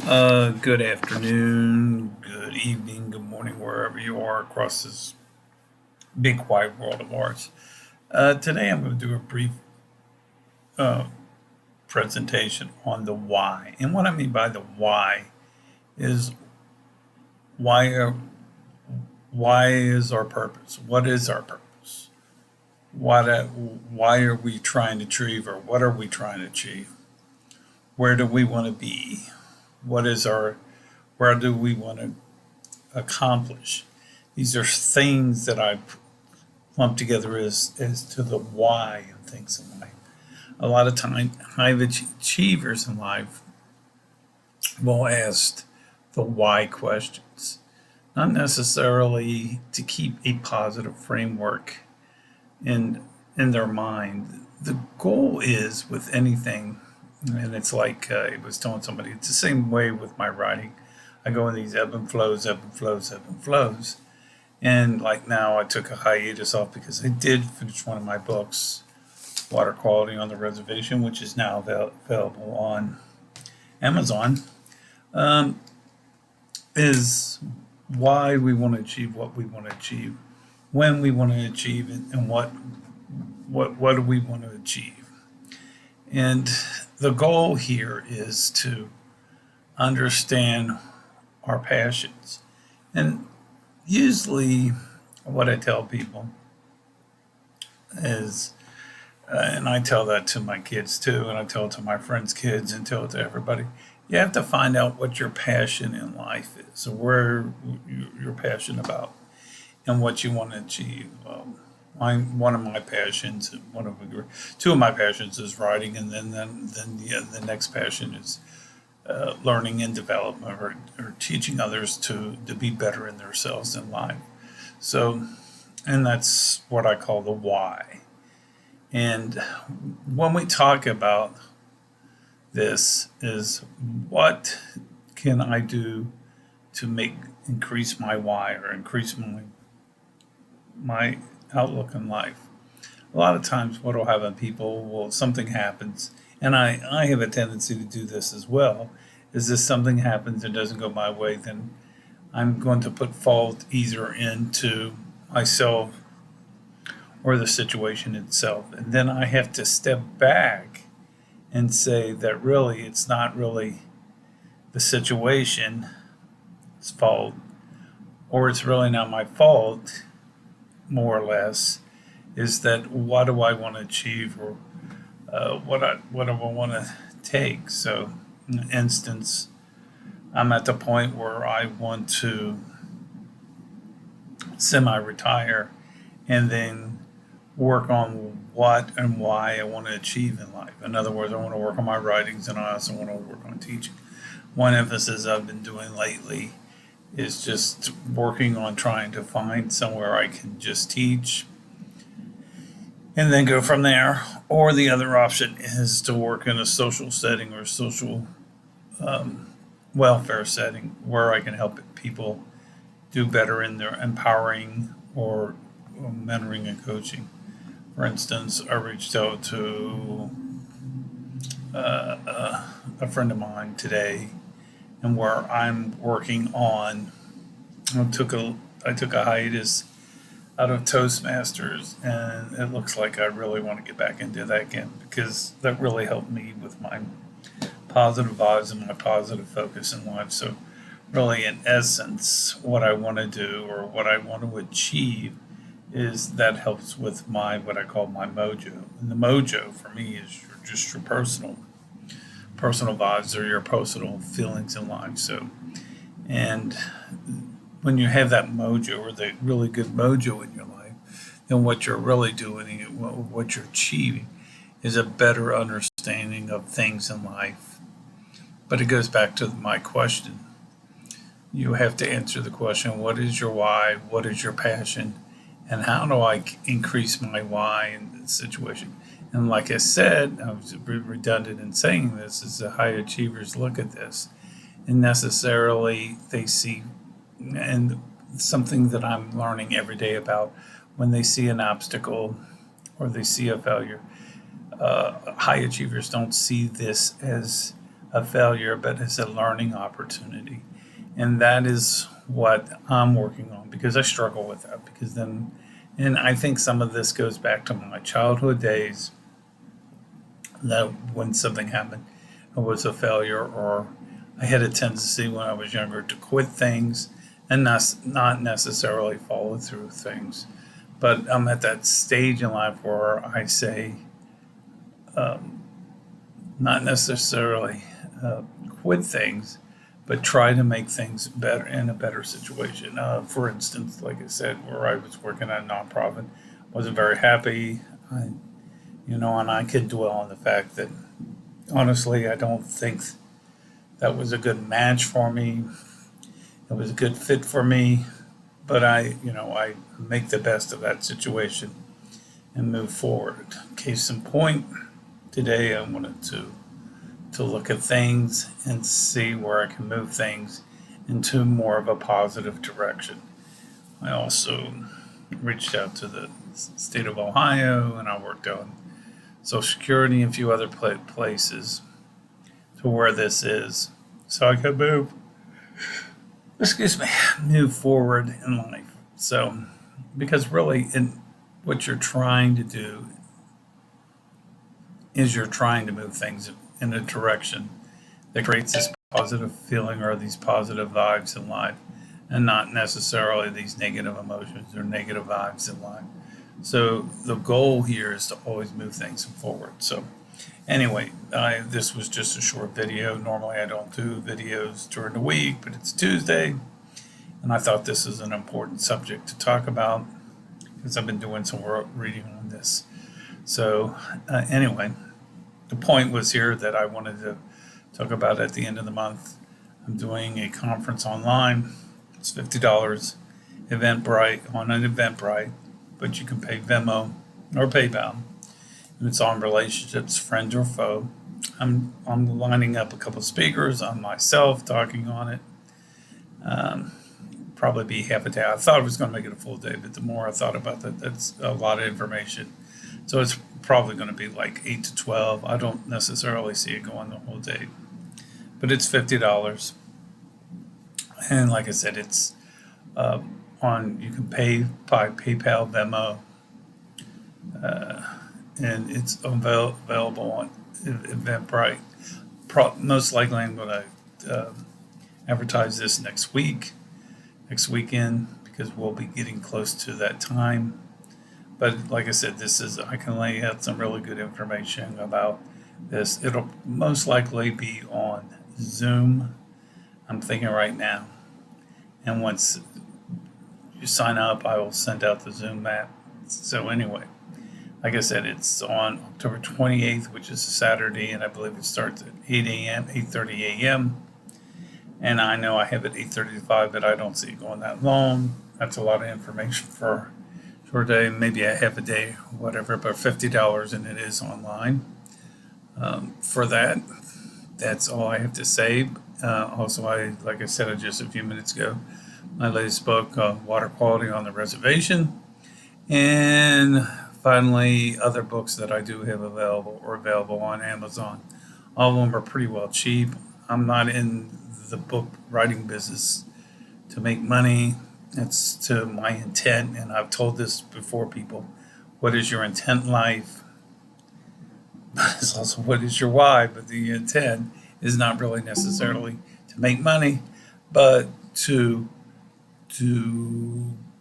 Good afternoon, good evening, good morning, wherever you are across this big wide world of ours. Today I'm going to do a brief uh, presentation on the why. And what I mean by the why is why, are, why is our purpose? What is our purpose? Why are we trying to achieve, or what are we trying to achieve? Where do we want to be? What is our, where do we want to accomplish? These are things that I lump together as to the why of things in life. A lot of time, high achievers in life will ask the why questions, not necessarily to keep a positive framework in in their mind. The goal is with anything, and it's like I was telling somebody, it's the same way with my writing. I go in these ebb and flows, ebb and flows, ebb and flows. And like now, I took a hiatus off because I did finish one of my books, Water Quality on the Reservation, which is now available on Amazon. Um, is why we want to achieve what we want to achieve, when we want to achieve it, and what do we want to achieve. And the goal here is to understand our passions. And usually, what I tell people is, and I tell that to my kids too, and I tell it to my friends' kids, and tell it to everybody. You have to find out what your passion in life is, or where you're passionate about, and what you want to achieve. One of my passions, two of my passions is writing, and then the next passion is learning and development, or teaching others to be better in themselves in life. So, and that's what I call the why. And when we talk about this, is what can I do to make increase my why, or increase my outlook in life? A lot of times, what will happen, people will, something happens, and I have a tendency to do this as well. Is this something happens and doesn't go my way, then I'm going to put fault either into myself or the situation itself. And then I have to step back and say that really it's not really the situation's fault, or it's really not my fault, more or less, is that what do I want to achieve, or what do I want to take. So, in instance, I'm at the point where I want to semi-retire, and then work on what and why I want to achieve in life. In other words, I want to work on my writings, and I also want to work on teaching. One emphasis I've been doing lately is just working on trying to find somewhere I can just teach and then go from there. Or the other option is to work in a social setting, or social um, welfare setting, where I can help people do better in their empowering, or mentoring and coaching. For instance, I reached out to a friend of mine today, and where I'm working on, I took a hiatus out of Toastmasters, and it looks like I really want to get back into that again, because that really helped me with my positive vibes and my positive focus in life. So, really, in essence, what I want to do, or what I want to achieve, is that helps with my, what I call my mojo. And the mojo for me is just your personal vibes, or your personal feelings in life. So, and when you have that mojo, or the really good mojo in your life, then what you're really doing, what you're achieving, is a better understanding of things in life. But it goes back to my question. You have to answer the question: what is your why? What is your passion? And how do I increase my why in this situation? And like I said, I was redundant in saying this, is the high achievers look at this, and necessarily they see, and something that I'm learning every day about, when they see an obstacle or they see a failure, high achievers don't see this as a failure, but as a learning opportunity. And that is what I'm working on, because I struggle with that. Because then, and I think some of this goes back to my childhood days, that when something happened, it was a failure, or I had a tendency when I was younger to quit things and not necessarily follow through things. But I'm at that stage in life where I say, not necessarily quit things, but try to make things better, in a better situation. For instance, like I said, where I was working at a nonprofit, wasn't very happy. And I could dwell on the fact that honestly, I don't think that was a good match for me. It was a good fit for me, but I make the best of that situation and move forward. Case in point, today I wanted to look at things and see where I can move things into more of a positive direction. I also reached out to the state of Ohio, and I worked on Social Security and a few other places to where this is, so I could move forward in life. So, because really, what you're trying to do is you're trying to move things in a direction that creates this positive feeling or these positive vibes in life, and not necessarily these negative emotions or negative vibes in life. So the goal here is to always move things forward. So anyway, this was just a short video. Normally I don't do videos during the week, but it's Tuesday, and I thought this is an important subject to talk about because I've been doing some reading on this. So anyway, the point was here that I wanted to talk about at the end of the month. I'm doing a conference online. It's $50 Eventbrite, on an Eventbrite, but you can pay Venmo or PayPal, and it's on relationships, friends or foe. I'm lining up a couple of speakers on myself talking on it. Probably be half a day. I thought I was going to make it a full day, but the more I thought about that, that's a lot of information. So it's probably going to be like 8 to 12. I don't necessarily see it going the whole day, but it's $50. And like I said, it's you can pay by PayPal, Venmo, and it's available on Eventbrite. Most likely I'm going to advertise this next weekend, because we'll be getting close to that time. But like I said, I can lay out some really good information about this. It'll most likely be on Zoom, I'm thinking right now. And once you sign up, I will send out the Zoom map. So anyway, like I said, it's on October 28th, which is a Saturday, and I believe it starts at 8 a.m., 8:30 a.m. And I know I have it 8:30 to 5, but I don't see it going that long. That's a lot of information for a short day, maybe a half a day, whatever, but $50, and it is online. For that, that's all I have to say. Also, like I said just a few minutes ago, my latest book, Water Quality on the Reservation, and finally, other books that I do have available on Amazon. All of them are pretty well cheap. I'm not in the book writing business to make money. It's to my intent, and I've told this before, people. What is your intent in life? But it's also what is your why. But the intent is not really necessarily to make money, but to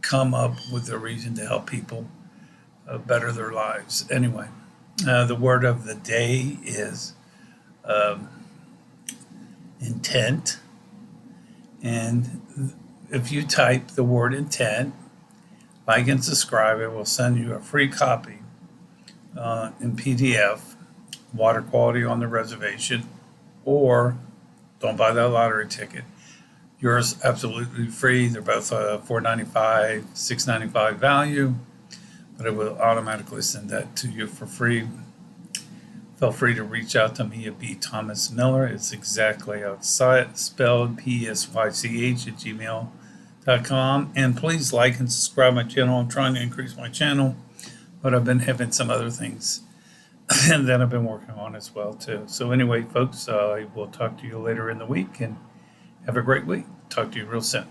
come up with a reason to help people better their lives. Anyway, the word of the day is intent. And if you type the word intent, like and subscribe, it will send you a free copy in PDF, Water Quality on the Reservation, or don't buy that lottery ticket. Yours absolutely free. They're both $4.95, $6.95 value, but it will automatically send that to you for free. Feel free to reach out to me at B. Thomas Miller. It's exactly outside, spelled PSYCH at gmail.com. And please like and subscribe my channel. I'm trying to increase my channel, but I've been having some other things and that I've been working on as well too. So anyway, folks, I will talk to you later in the week, and have a great week. Talk to you real soon.